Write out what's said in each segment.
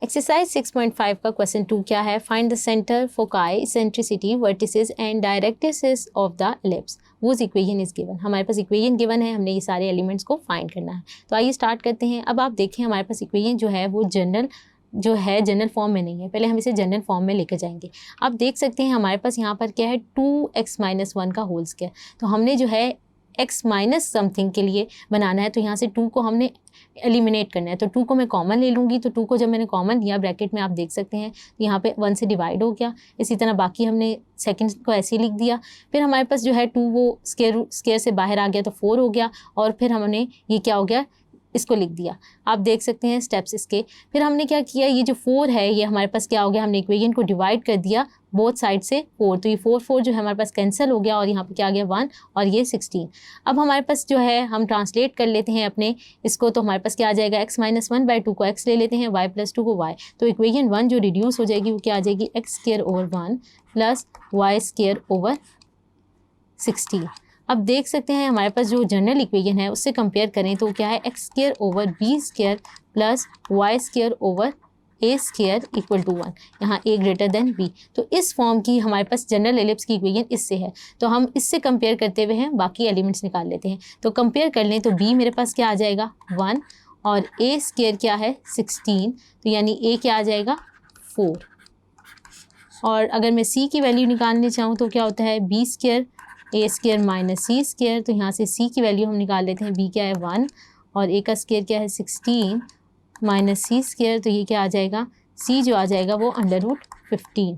Exercise 6.5 का question 2 क्या है? Find the centre, foci, eccentricity, vertices and directrices of the ellipse whose equation is given. हमारे पास equation given है, हमने ये सारे एलिमेंट्स को फाइंड करना है। तो आइए स्टार्ट करते हैं। अब आप देखें हमारे पास इक्वेशन जो है वो जनरल फॉर्म में नहीं है, पहले हम इसे जनरल फॉर्म में लेकर जाएंगे। आप देख सकते हैं हमारे पास यहाँ पर क्या है 2x-1 का होल स्क्वायर। तो हमने जो है x माइनस समथिंग के लिए बनाना है, तो यहाँ से 2 को हमने एलिमिनेट करना है। तो 2 को मैं कॉमन ले लूँगी, तो 2 को जब मैंने कॉमन लिया ब्रैकेट में आप देख सकते हैं तो यहाँ पे 1 से डिवाइड हो गया। इसी तरह बाकी हमने सेकंड को ऐसे ही लिख दिया। फिर हमारे पास जो है 2 वो स्क्वायर से बाहर आ गया तो 4 हो गया, और फिर हमने ये क्या हो गया इसको लिख दिया। आप देख सकते हैं स्टेप्स इसके। फिर हमने क्या किया, ये जो 4 है ये हमारे पास क्या हो गया, हमने इक्वेशन को डिवाइड कर दिया बोथ साइड से 4, तो ये 4 जो है हमारे पास कैंसिल हो गया, और यहाँ पे क्या आ गया 1 और ये 16। अब हमारे पास जो है हम ट्रांसलेट कर लेते हैं अपने इसको, तो हमारे पास क्या आ जाएगा x-1/2 को x ले लेते हैं, y+2 को y। तो इक्वेशन 1 जो रिड्यूस हो जाएगी वो क्या आ जाएगी x² / 1 + y² / 16। अब देख सकते हैं हमारे पास जो जनरल इक्वेशन है उससे कंपेयर करें तो क्या है x² / b² + y² / a² = 1। यहाँ a > b। तो इस फॉर्म की हमारे पास जनरल एलिप्स की इक्वेशन इससे है। तो हम इससे कंपेयर करते हुए हैं बाकी एलिमेंट्स निकाल लेते हैं। तो कंपेयर कर लें तो b मेरे पास क्या आ जाएगा 1, और a² क्या है 16, तो यानी a क्या आ जाएगा 4। और अगर मैं c की वैल्यू निकालने चाहूँ तो क्या होता है b² a² - c²। तो यहाँ से c की वैल्यू हम निकाल लेते हैं, b क्या है 1 और a का स्क्वायर क्या है 16 - c²। तो ये क्या आ जाएगा, c जो आ जाएगा वो √15।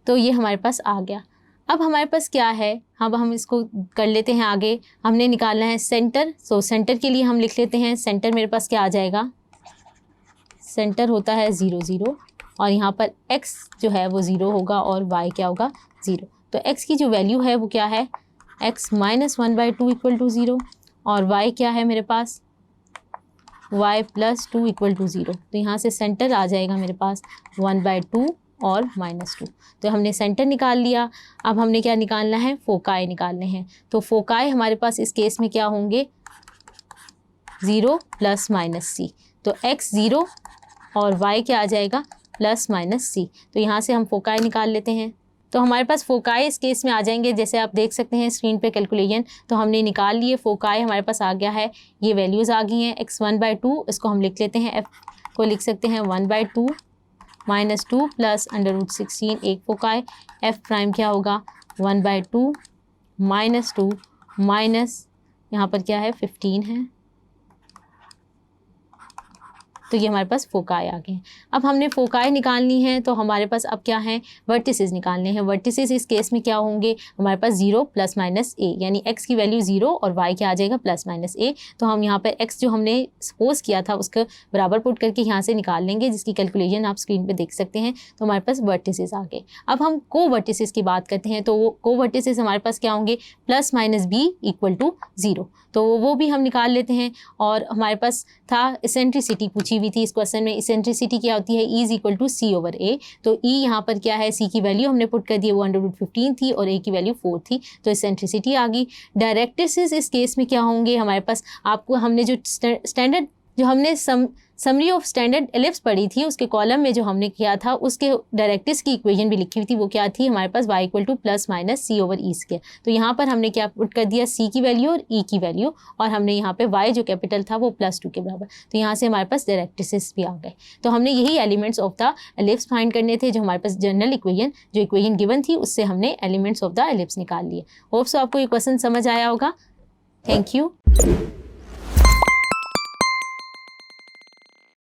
तो ये हमारे पास आ गया। अब हमारे पास क्या है, अब हम इसको कर लेते हैं आगे। हमने निकालना है सेंटर। सो सेंटर के लिए हम लिख लेते हैं, सेंटर मेरे पास क्या आ जाएगा, सेंटर होता है 0 0, और यहाँ पर x जो है वो 0 होगा और y क्या होगा 0। तो x की जो वैल्यू है वो क्या है x-1/2 = 0, और y क्या है मेरे पास y+2 = 0। तो यहाँ से सेंटर आ जाएगा मेरे पास 1/2 और -2। तो हमने सेंटर निकाल लिया। अब हमने क्या निकालना है, फोकाई निकालने हैं। तो फोकाई हमारे पास इस केस में क्या होंगे 0 ± c। तो x 0 और y क्या आ जाएगा ±c। तो यहाँ से हम फोकाई निकाल लेते हैं। तो हमारे पास फोकाई इस केस में आ जाएंगे, जैसे आप देख सकते हैं स्क्रीन पे कैलकुलेशन। तो हमने निकाल लिए, फोकाई हमारे पास आ गया है, ये वैल्यूज़ आ गई हैं। x1/2 इसको हम लिख लेते हैं, f को लिख सकते हैं 1/2 -2 + √16 एक फोकाई। f प्राइम क्या होगा 1/2 -2 माइनस यहाँ पर क्या है 15 है। तो ये हमारे पास फोकाई आ गए हैं। अब हमने फोकाई निकालनी है, तो हमारे पास अब क्या है, वर्टिसेस निकालने हैं। वर्टिसेस इस केस में क्या होंगे, हमारे पास 0 ± a, यानी x की वैल्यू 0 और y क्या आ जाएगा ±a। तो हम यहाँ पर x जो हमने सपोज किया था उसका बराबर पुट करके यहाँ से निकाल लेंगे, जिसकी कैलकुलेशन आप स्क्रीन पर देख सकते हैं। तो हमारे पास वर्टिसेस आ गए। अब हम को वर्टिसेस की बात करते हैं, तो वो को वर्टिसेस हमारे पास क्या होंगे +-b = 0। तो वो भी हम निकाल लेते हैं। और हमारे पास था इसेंट्रिसिटी पूछी हुई थी इस क्वेश्चन में। इसेंट्रिसिटी क्या होती है, E = c/a। तो E यहाँ पर क्या है, C की वैल्यू हमने पुट कर दी, वो √15 थी और A की वैल्यू 4 थी। तो इसेंट्रिसिटी आ गई। डायरेक्ट्रिसेस इस केस में क्या होंगे हमारे पास, आपको हमने जो स्टैंडर्ड जो हमने समरी ऑफ स्टैंडर्ड एलिप्स पढ़ी थी उसके कॉलम में जो हमने किया था उसके डायरेक्ट्रिस की इक्वेशन भी लिखी हुई थी। वो क्या थी हमारे पास y = +-c/e²। तो यहाँ पर हमने क्या पुट कर दिया, c की वैल्यू और e की वैल्यू, और हमने यहाँ पे y जो कैपिटल था वो +2 के बराबर। तो यहाँ से हमारे पास डायरेक्ट्रिसेस भी आ गए। तो हमने यही elements of the ellipse find करने थे, जो हमारे पास जनरल इक्वेशन जो इक्वेशन गिवन थी उससे हमने एलिमेंट्स ऑफ द एलिप्स निकाल लिए। होप सो आपको ये क्वेश्चन समझ आया होगा। Thank you.